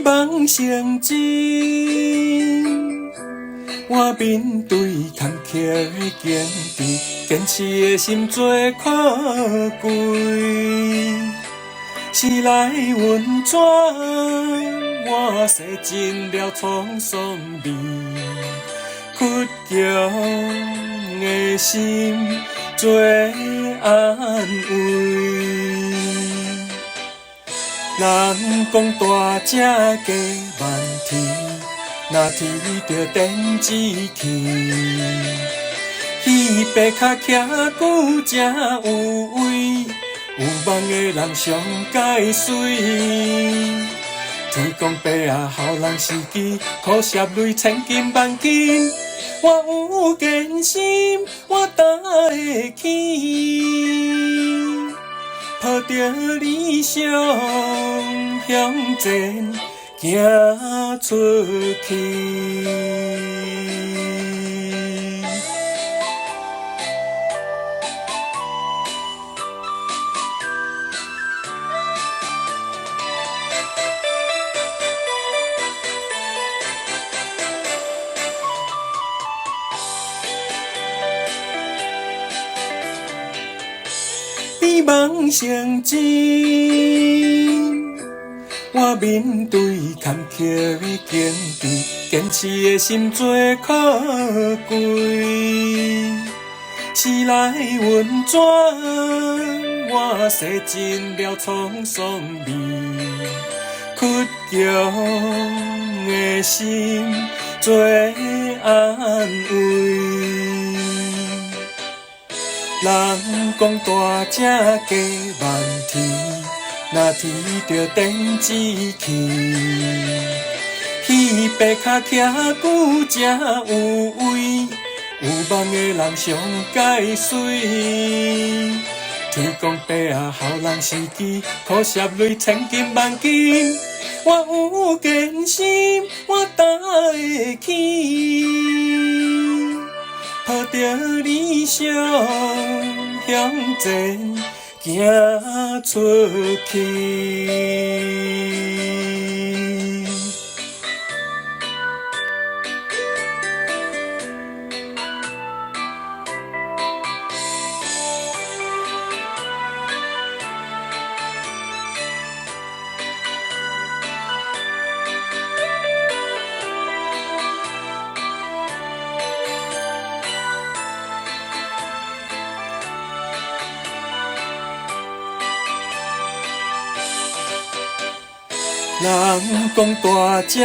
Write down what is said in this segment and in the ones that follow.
美梦成真，我面对坎坷的境地，坚持的心最可贵。时来运转，我洗尽了沧桑味，倔强的心最安慰。人讲大只加慢天，若天着电子去。彼白脚徛久才有位，有梦的人上解水。天公伯啊，予人时机，苦涩泪千金万金。我有坚心，我担会起。抱着理想向前行出去。美梦成真，我面对坎坷的境地，坚持的心最可贵。时来运转，我洗尽了沧桑味，倔强的心最安慰。人讲大只加慢天，若天着电子去。彼白脚徛久才有位，有梦的人上解水。天公伯啊，予人时机，苦涩泪千金万金。我有坚心，我担会起。抱着理想向前行出去。人讲大只加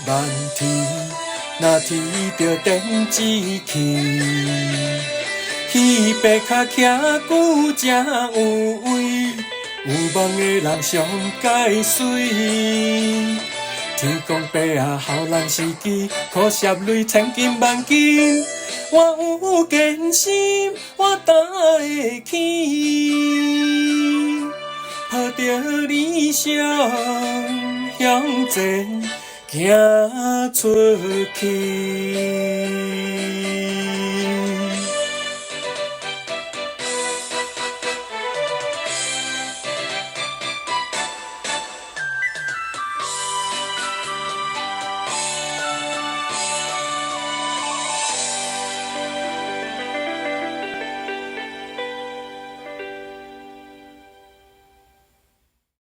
慢天，若天着电子去。彼白脚徛久才有位，有梦的人上解水。天公伯啊，予人时机，苦涩泪千金万金。我有坚心，我担会起。抱着理想向前行出去。